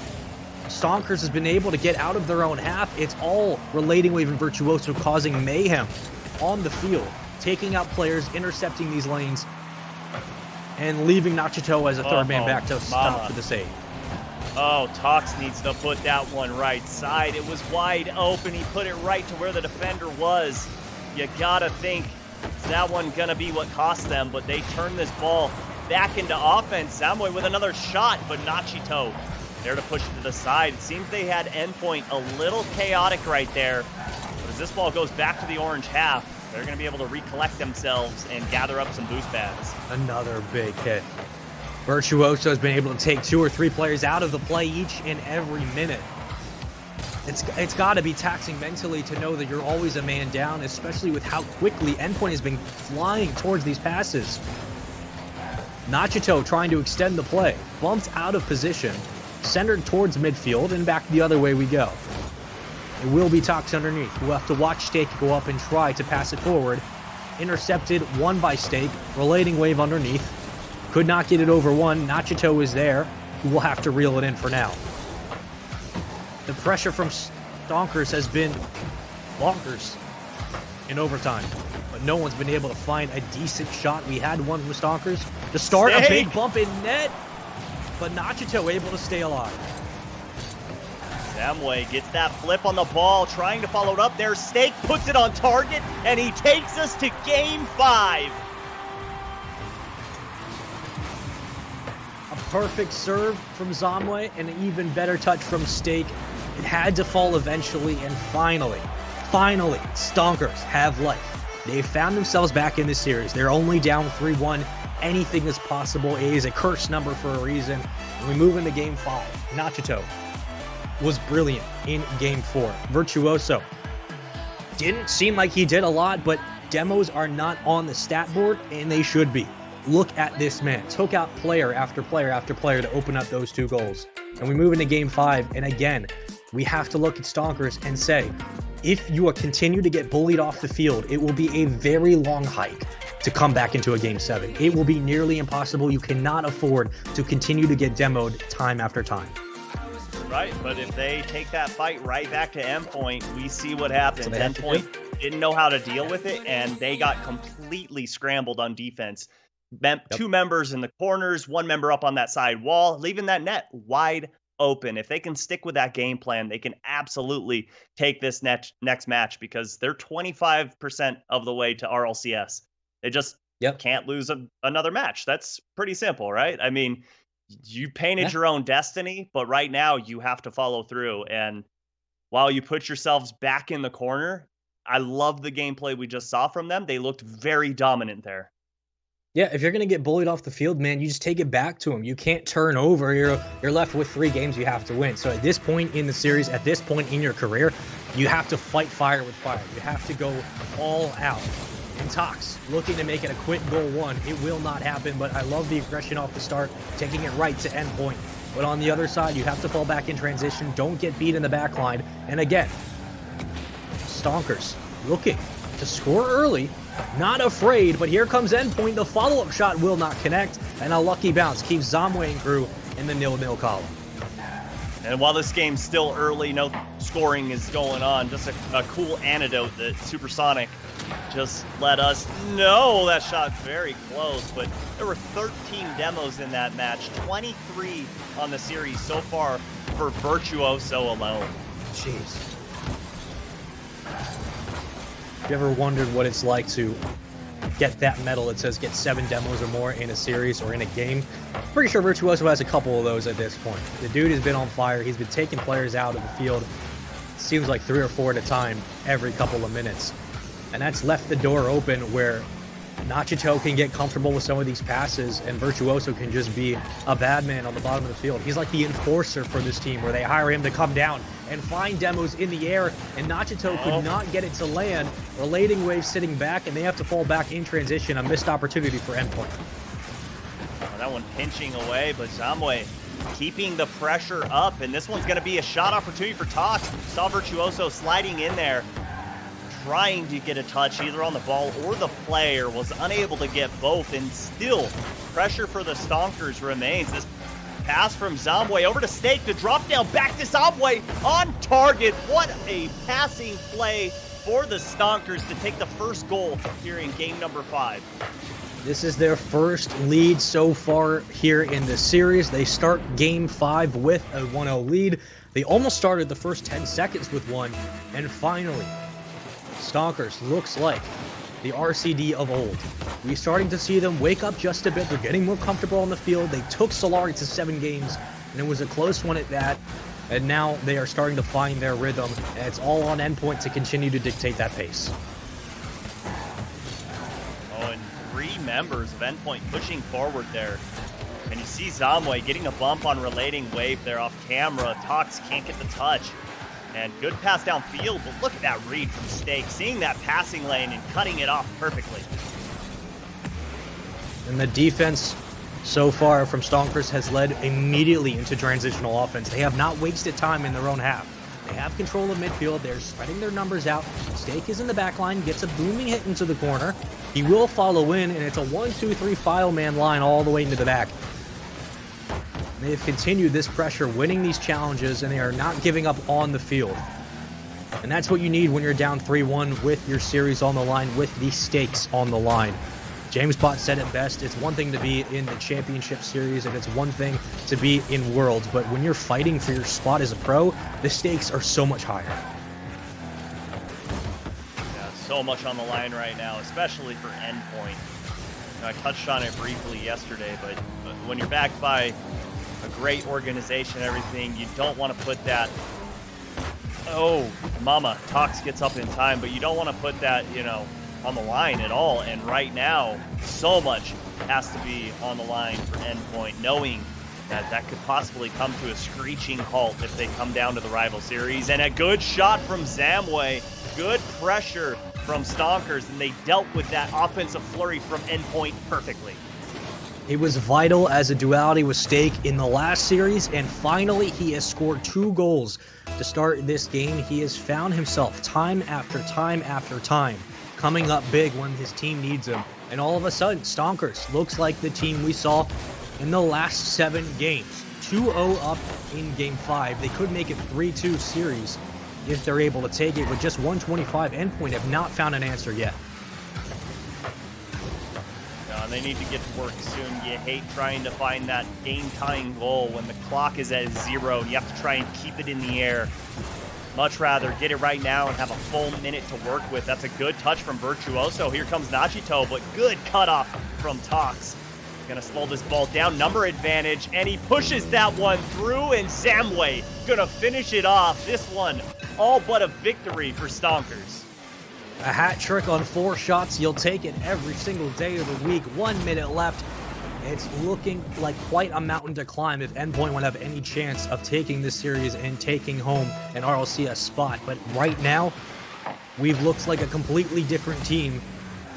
Speaker 1: Stonkers has been able to get out of their own half, it's all Relating Wave and Virtuoso causing mayhem on the field, taking out players, intercepting these lanes, and leaving Nachito as a third man back to stop for the save.
Speaker 2: Oh, Tox needs to put that one right side. It was wide open. He put it right to where the defender was. You gotta think that one gonna be what cost them, but they turn this ball back into offense. Zamwe with another shot, but Nachito there to push it to the side. It seems they had Endpoint a little chaotic right there. But as this ball goes back to the orange half, they're going to be able to recollect themselves and gather up some boost pads.
Speaker 1: Another big hit. Virtuoso has been able to take 2 or 3 players out of the play each and every minute. It's got to be taxing mentally to know that you're always a man down, especially with how quickly Endpoint has been flying towards these passes. Nachito trying to extend the play. Bumped out of position. Centered towards midfield, and back the other way we go. It will be Tox underneath. We'll have to watch Stake go up and try to pass it forward. Intercepted, won by Stake. Relating Wave underneath. Could not get it over one. Nachito is there, who will have to reel it in for now. The pressure from Stonkers has been bonkers. in overtime. But no one's been able to find a decent shot. We had one from Stonkers to start a big bump in net, but Nachito able to stay alive.
Speaker 2: Zamway gets that flip on the ball, trying to follow it up there. Stake puts it on target, and he takes us to Game 5.
Speaker 1: A perfect serve from Zamway and an even better touch from Stake. It had to fall eventually, and finally, Stonkers have life. They found themselves back in this series. They're only down 3-1. Anything is possible. It is a cursed number for a reason. And we move into Game 5. Nachito was brilliant in Game 4. Virtuoso didn't seem like he did a lot, but demos are not on the stat board, and they should be. Look at this man. Took out player after player after player to open up those 2 goals. And we move into Game 5, and again, we have to look at Stonkers and say, if you continue to get bullied off the field, it will be a very long hike to come back into a Game 7. It will be nearly impossible. You cannot afford to continue to get demoed time after time.
Speaker 2: Right, but if they take that fight right back to Endpoint, we see what happens. Endpoint didn't know how to deal with it, and they got completely scrambled on defense. 2 members in the corners, 1 member up on that side wall, leaving that net wide open. If they can stick with that game plan, they can absolutely take this next match, because they're 25% of the way to RLCS. They just can't lose another match. That's pretty simple, right? I mean, you painted your own destiny, but right now you have to follow through. And while you put yourselves back in the corner, I love the gameplay we just saw from them. They looked very dominant there.
Speaker 1: Yeah, if you're going to get bullied off the field, man, you just take it back to them. You can't turn over. You're left with 3 games you have to win. So at this point in the series, at this point in your career, you have to fight fire with fire. You have to go all out. And Tox looking to make it a quick goal 1. It will not happen, but I love the aggression off the start, taking it right to Endpoint. But on the other side, you have to fall back in transition. Don't get beat in the back line. And again, Stonkers looking to score early. Not afraid, but here comes Endpoint. The follow-up shot will not connect, and a lucky bounce keeps Zamway and crew in the 0-0 column.
Speaker 2: And while this game's still early, no scoring is going on, just a cool antidote that Supersonic just let us know. That shot very close, but there were 13 demos in that match, 23 on the series so far for Virtuoso alone.
Speaker 1: Jeez. You ever wondered what it's like to get that medal? It says get 7 demos or more in a series or in a game. Pretty sure Virtuoso has a couple of those at this point. The dude has been on fire. He's been taking players out of the field. Seems like 3 or 4 at a time every couple of minutes. And that's left the door open where Nachito can get comfortable with some of these passes, and Virtuoso can just be a bad man on the bottom of the field. He's like the enforcer for this team, where they hire him to come down and find demos in the air, and Nachito could not get it to land. Relating wave sitting back, and they have to fall back in transition. A missed opportunity for Endpoint.
Speaker 2: Oh, that one pinching away, but Zamway keeping the pressure up, and this one's going to be a shot opportunity for Tox. Saw Virtuoso sliding in there, trying to get a touch either on the ball or the player, was unable to get both, and still pressure for the Stonkers remains. This pass from Zamway over to Stake, to drop down back to Zamway on target. What a passing play for the Stonkers to take the first goal here in game number 5.
Speaker 1: This is their first lead so far here in the series. They start game 5 with a 1-0 lead. They almost started the first 10 seconds with one, and finally Stonkers looks like the RCD of old. We're starting to see them wake up just a bit. They're getting more comfortable on the field. They took Solari to 7 games, and it was a close one at that. And now they are starting to find their rhythm, and it's all on Endpoint to continue to dictate that pace.
Speaker 2: Oh, and 3 members of Endpoint pushing forward there. And you see Zamway getting a bump on relating wave there off camera. Tox can't get the touch. And good pass downfield, but look at that read from Stake, seeing that passing lane and cutting it off perfectly.
Speaker 1: And the defense so far from Stonkers has led immediately into transitional offense. They have not wasted time in their own half. They have control of midfield. They're spreading their numbers out. Stake is in the back line, gets a booming hit into the corner. He will follow in, and it's a 1-2-3 file man line all the way into the back. They have continued this pressure, winning these challenges, and they are not giving up on the field. And that's what you need when you're down 3-1 with your series on the line, with the stakes on the line. James Bott said it best, it's one thing to be in the championship series and it's one thing to be in Worlds, but when you're fighting for your spot as a pro, the stakes are so much higher.
Speaker 2: Yeah, so much on the line right now, especially for Endpoint. I touched on it briefly yesterday, but when you're backed by a great organization and everything, you don't want to put that, oh, mama, Tox gets up in time, but you don't want to put that, you know, on the line at all. And right now, so much has to be on the line for Endpoint, knowing that that could possibly come to a screeching halt if they come down to the rival series. And a good shot from Zamway, good pressure from Stonkers, and they dealt with that offensive flurry from Endpoint perfectly.
Speaker 1: It was vital as a duality with Stake in the last series, and finally he has scored 2 goals to start this game. He has found himself time after time after time coming up big when his team needs him, and all of a sudden Stonkers looks like the team we saw in the last 7 games. 2-0 up in Game 5. They could make it 3-2 series if they're able to take it. With just 125, Endpoint have not found an answer yet.
Speaker 2: They need to get to work soon. You hate trying to find that game-tying goal when the clock is at 0 and you have to try and keep it in the air. Much rather get it right now and have a full minute to work with. That's a good touch from Virtuoso. Here comes Nachito, but good cutoff from Tox. Gonna slow this ball down, number advantage, and he pushes that one through, and Zamway gonna finish it off. This one, all but a victory for Stonkers.
Speaker 1: A hat trick on 4 shots. You'll take it every single day of the week. 1 minute left. It's looking like quite a mountain to climb if Endpoint would have any chance of taking this series and taking home an RLCS spot. But right now, we've looked like a completely different team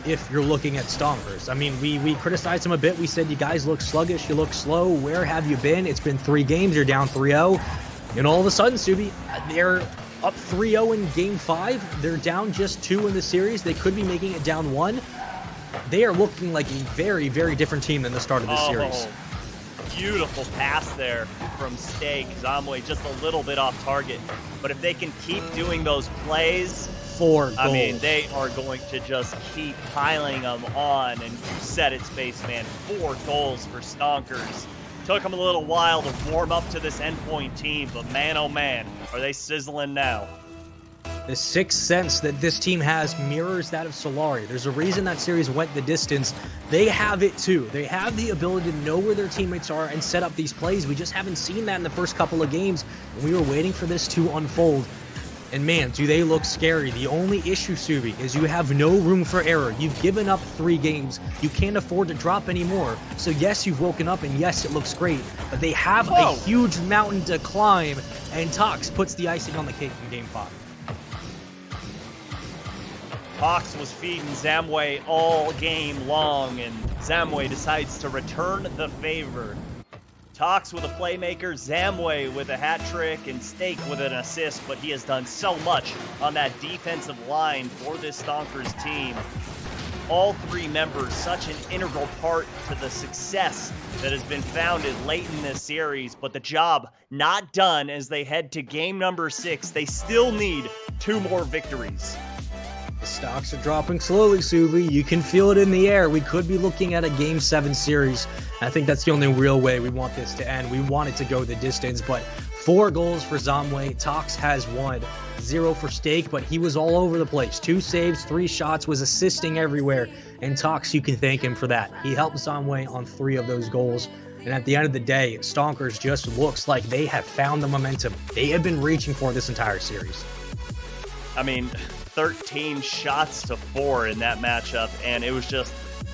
Speaker 1: if you're looking at Stonkers. I mean, we criticized them a bit. We said, you guys look sluggish, you look slow. Where have you been? It's been 3 games. You're down 3-0. And all of a sudden, Subi, they're up 3-0 in Game 5. They're down just 2 in the series. They could be making it down 1. They are looking like a very, very different team than the start of this series.
Speaker 2: Beautiful pass there from Stake. Zamway just a little bit off target. But if they can keep doing those plays,
Speaker 1: 4 goals.
Speaker 2: I mean, they are going to just keep piling them on. And you said it, Spaceman. 4 goals for Stonkers. Took them a little while to warm up to this Endpoint team, but man, oh man, are they sizzling now.
Speaker 1: The sixth sense that this team has mirrors that of Solari. There's a reason that series went the distance. They have it too. They have the ability to know where their teammates are and set up these plays. We just haven't seen that in the first couple of games. We were waiting for this to unfold. And man, do they look scary. The only issue, Subi, is you have no room for error. You've given up 3 games. You can't afford to drop anymore. So yes, you've woken up, and yes, it looks great. But they have a huge mountain to climb, and Tox puts the icing on the cake in Game 5.
Speaker 2: Tox was feeding Zamway all game long, and Zamway decides to return the favor. Tox with a playmaker, Zamway with a hat trick, and Stake with an assist, but he has done so much on that defensive line for this Stonkers team. All 3 members, such an integral part to the success that has been founded late in this series, but the job not done as they head to game number 6. They still need 2 more victories.
Speaker 1: The stocks are dropping slowly, Subi. You can feel it in the air. We could be looking at a Game 7 series. I think that's the only real way we want this to end. We want it to go the distance, but 4 goals for Zamway. Tox has 1. 0 for Stake, but he was all over the place. 2 saves, 3 shots, was assisting everywhere. And Tox, you can thank him for that. He helped Zamway on 3 of those goals. And at the end of the day, Stonkers just looks like they have found the momentum they have been reaching for this entire series.
Speaker 2: I mean, 13 shots to 4 in that matchup, and it was just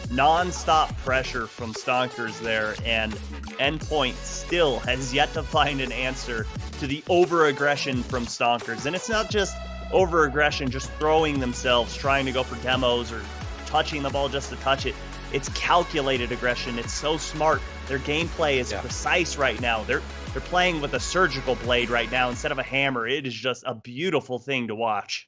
Speaker 2: non-stop pressure from Stonkers there, and Endpoint still has yet to find an answer to the over-aggression from Stonkers. And it's not just over-aggression, just throwing themselves, trying to go for demos or touching the ball just to touch it. It's calculated aggression. It's so smart. Their gameplay is precise right now. They're playing with a surgical blade right now instead of a hammer. It is just a beautiful thing to watch.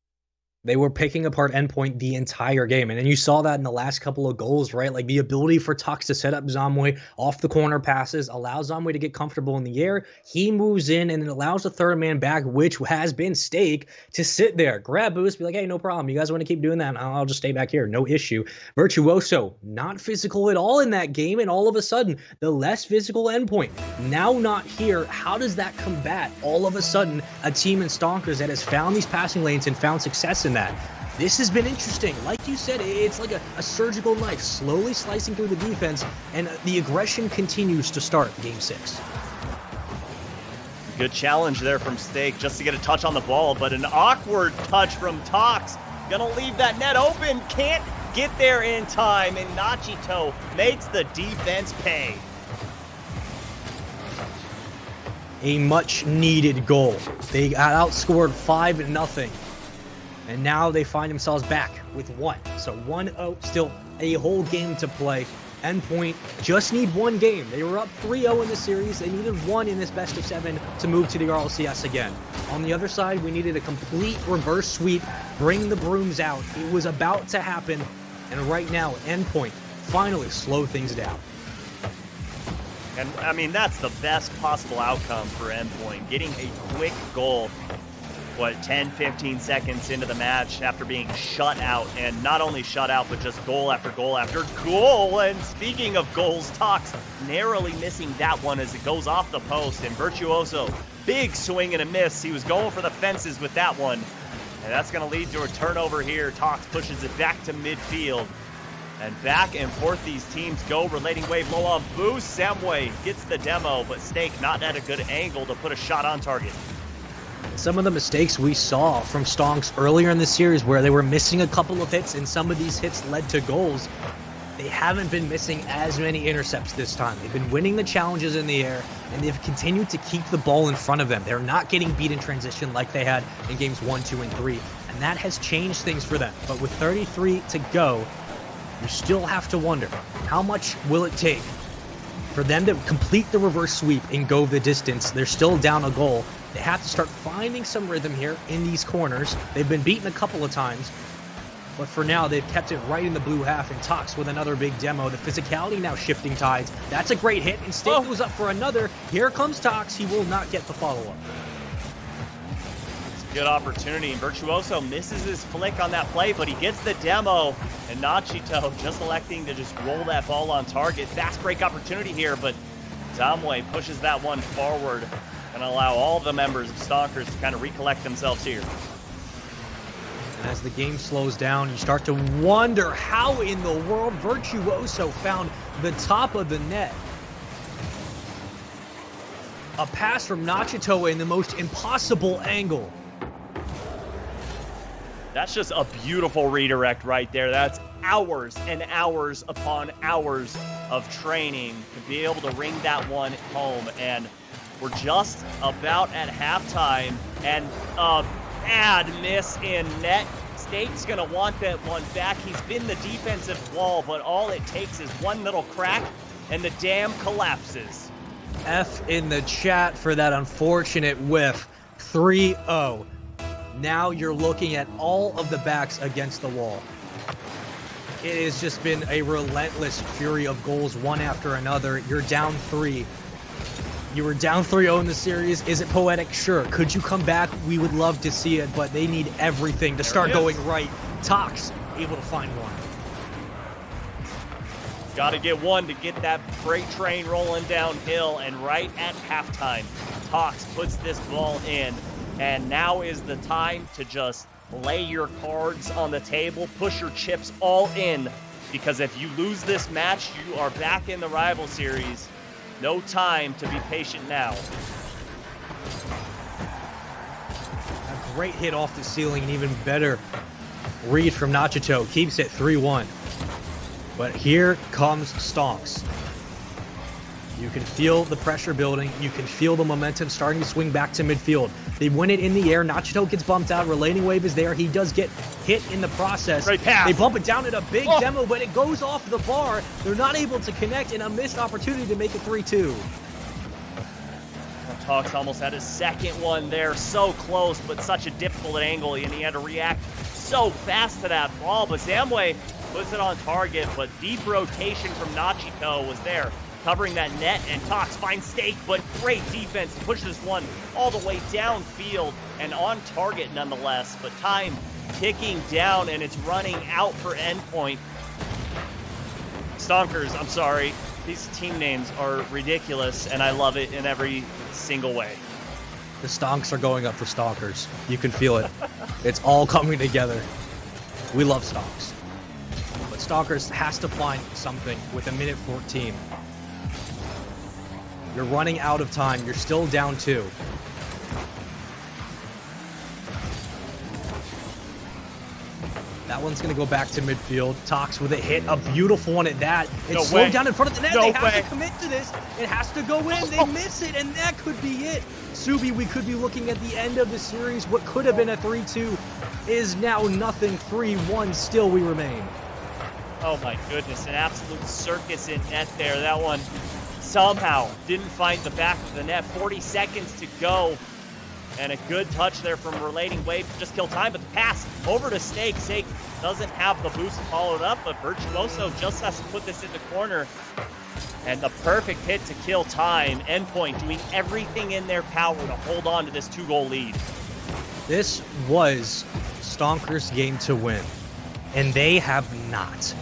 Speaker 1: They were picking apart Endpoint the entire game. And then you saw that in the last couple of goals, right? Like the ability for Tux to set up Zomway off the corner passes, allow Zomway to get comfortable in the air. He moves in and it allows the third man back, which has been Stake, to sit there, grab boost, be like, hey, no problem. You guys want to keep doing that? I'll just stay back here. No issue. Virtuoso, not physical at all in that game. And all of a sudden, the less physical Endpoint, now not here. How does that combat all of a sudden a team in Stonkers that has found these passing lanes and found success in that? This has been interesting. Like you said, it's like a surgical knife slowly slicing through the defense, and the aggression continues to start game 6.
Speaker 2: Good challenge there from Stake just to get a touch on the ball, but an awkward touch from Tox. Gonna leave that net open, can't get there in time, and Nachito makes the defense pay.
Speaker 1: A much needed goal. They got outscored 5-0. And now they find themselves back with 1. So 1-0, still a whole game to play. Endpoint just need 1 game. They were up 3-0 in the series. They needed 1 in this best of 7 to move to the RLCS again. On the other side, we needed a complete reverse sweep, bring the brooms out. It was about to happen. And right now, Endpoint finally slow things down.
Speaker 2: And I mean, that's the best possible outcome for Endpoint. Getting a quick goal, 10-15 seconds into the match after being shut out, and not only shut out, but just goal after goal after goal. And speaking of goals, Tox narrowly missing that one as it goes off the post, and Virtuoso, big swing and a miss. He was going for the fences with that one, and that's going to lead to a turnover here. Tox pushes it back to midfield, and back and forth these teams go. Relating wave low on boost. Samway gets the demo, but Stake not at a good angle to put a shot on target.
Speaker 1: Some of the mistakes we saw from Stonks earlier in the series where they were missing a couple of hits and some of these hits led to goals, they haven't been missing as many intercepts this time. They've been winning the challenges in the air, and they've continued to keep the ball in front of them. They're not getting beat in transition like they had in games 1, 2, and 3, and that has changed things for them. But with 33 to go, you still have to wonder, how much will it take for them to complete the reverse sweep and go the distance? They're still down a goal. They have to start finding some rhythm here in these corners. They've been beaten a couple of times, but for now, they've kept it right in the blue half, and Tox with another big demo. The physicality now shifting tides. That's a great hit, and Stake goes up for another. Here comes Tox. He will not get the follow-up.
Speaker 2: It's a good opportunity, and Virtuoso misses his flick on that play, but he gets the demo, and Nachito just electing to just roll that ball on target. Fast break opportunity here, but Zamway pushes that one forward and allow all the members of Stonkers to kind of recollect themselves here.
Speaker 1: And as the game slows down, you start to wonder how in the world Virtuoso found the top of the net. A pass from Nachito in the most impossible angle.
Speaker 2: That's just a beautiful redirect right there. That's hours and hours upon hours of training to be able to ring that one home. And we're just about at halftime, and a bad miss in net. State's gonna want that one back. He's been the defensive wall, but all it takes is one little crack, and the dam collapses.
Speaker 1: F in the chat for that unfortunate whiff. 3-0. Now you're looking at all of the backs against the wall. It has just been a relentless fury of goals, one after another. You're down 3. You were down 3-0 in the series. Is it poetic? Sure. Could you come back? We would love to see it, but they need everything to start going right. Tox able to find one.
Speaker 2: Got to get one to get that freight train rolling downhill, and right at halftime, Tox puts this ball in, and now is the time to just lay your cards on the table, push your chips all in, because if you lose this match, you are back in the rival series. No time to be patient now.
Speaker 1: A great hit off the ceiling, and even better read from Nachito. Keeps it 3-1. But here comes Stonks. You can feel the pressure building. You can feel the momentum starting to swing back to midfield. They win it in the air. Nachito gets bumped out. Relating wave is there. He does get hit in the process.
Speaker 2: Great pass.
Speaker 1: They bump it down at a big demo, but it goes off the bar. They're not able to connect, and a missed opportunity to make it 3-2.
Speaker 2: Tox almost had his second one there. So close, but such a difficult angle, and he had to react so fast to that ball, but Zamway puts it on target, but deep rotation from Nachiko was there, covering that net, and Tox finds Stake, but great defense to push this one all the way downfield and on target nonetheless, but time ticking down, and it's running out for Endpoint. Stonkers, I'm sorry, these team names are ridiculous, and I love it in every single way.
Speaker 1: The Stonks are going up for Stonkers. You can feel it. It's all coming together. We love Stonks. But Stonkers has to find something with a minute 14. You're running out of time. You're still down 2. That one's going to go back to midfield. Tox with a hit, a beautiful one at that. It's slowed down in front of the net. They have to commit to this. It has to go in. They miss it, and that could be it. Subi, we could be looking at the end of the series. What could have been a 3-2 is now nothing. 3-1 still we remain.
Speaker 2: Oh my goodness, an absolute circus in net there. That one somehow didn't find the back of the net. 40 seconds to go. And a good touch there from Relating Wave to just kill time, but the pass over to Snake. Snake doesn't have the boost followed up, but Virtuoso just has to put this in the corner. And the perfect hit to kill time. Endpoint doing everything in their power to hold on to this 2-goal lead.
Speaker 1: This was Stonker's game to win, and they have not.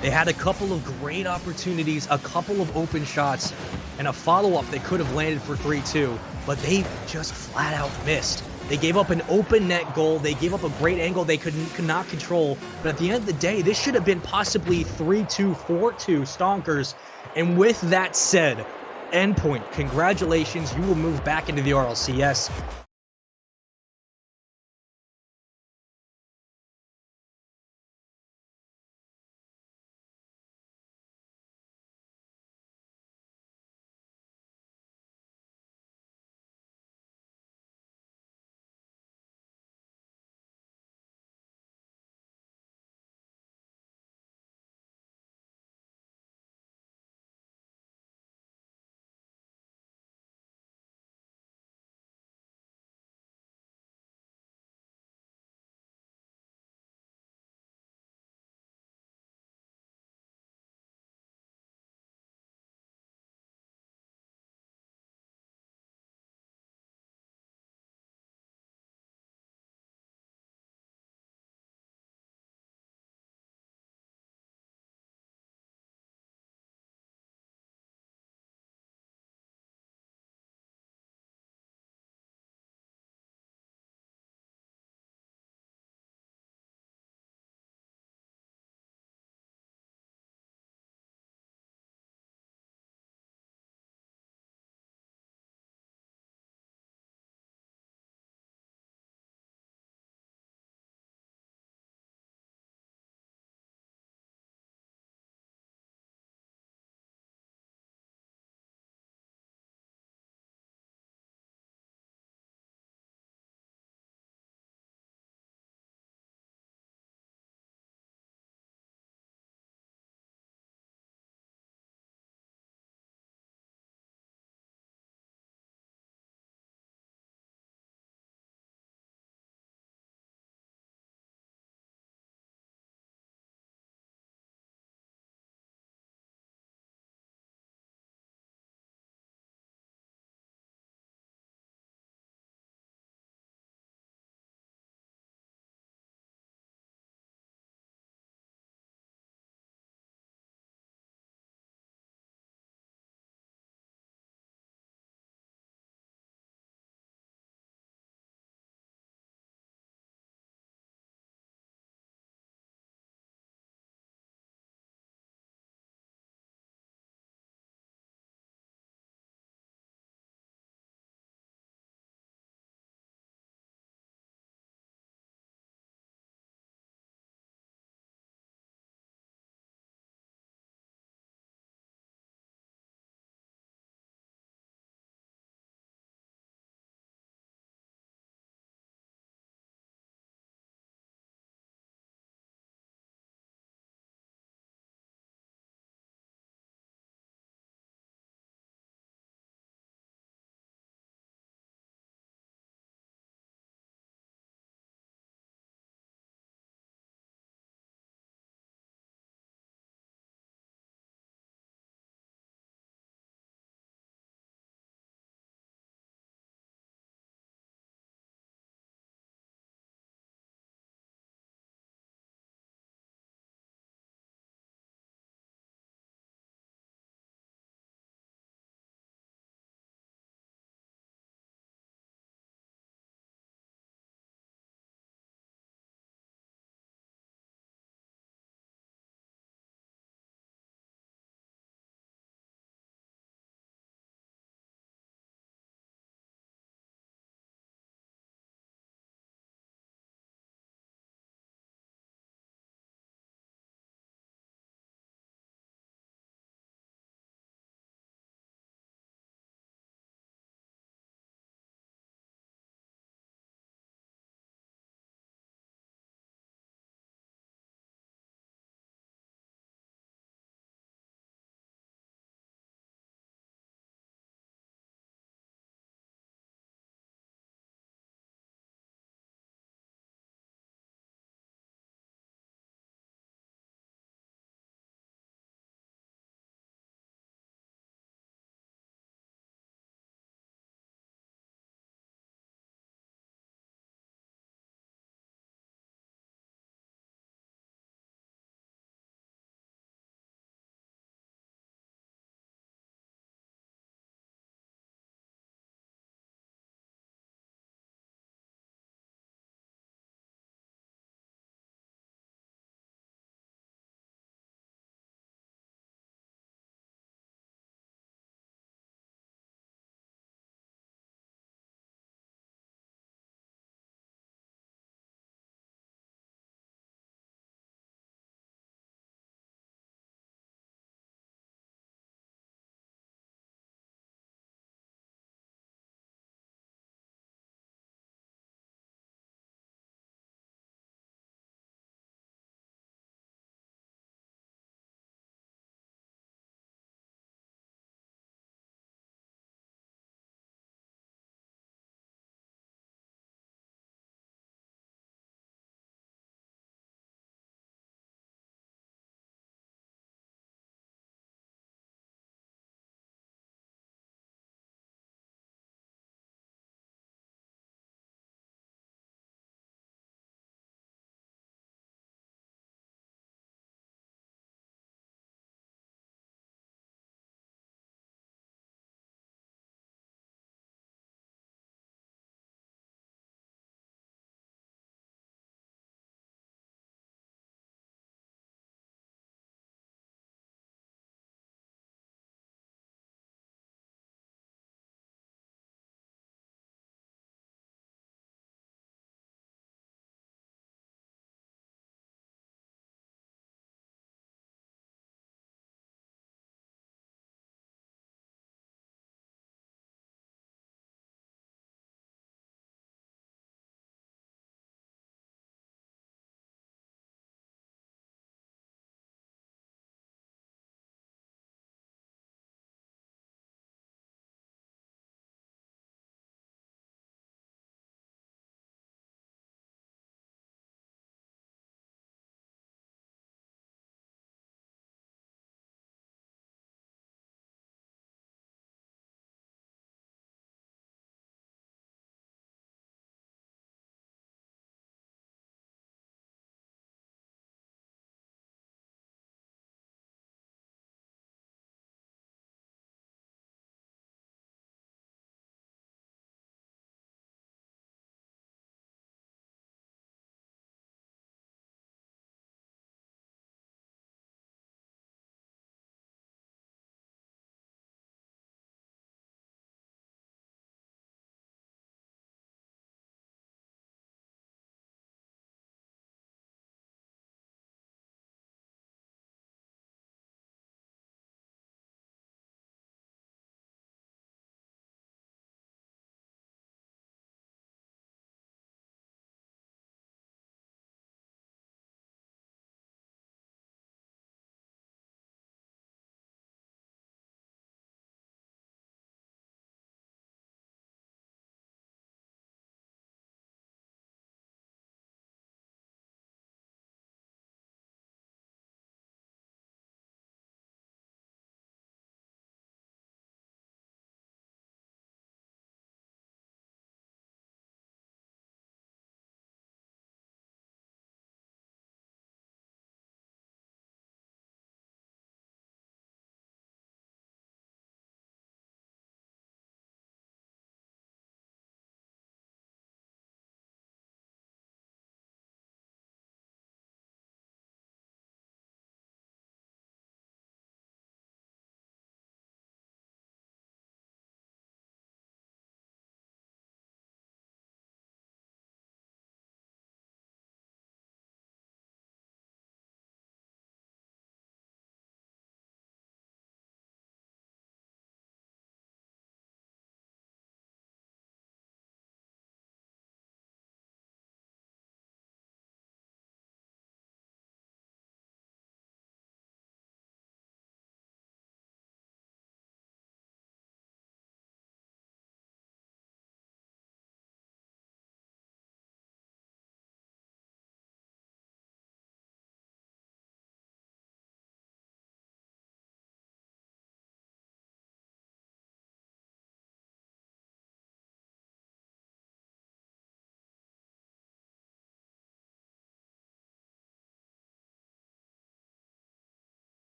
Speaker 1: They had a couple of great opportunities, a couple of open shots, and a follow-up they could have landed for 3-2, but they just flat out missed. They gave up an open net goal. They gave up a great angle they could not control. But at the end of the day, this should have been possibly 3-2, 4-2 Stonkers. And with that said, Endpoint, congratulations. You will move back into the RLCS.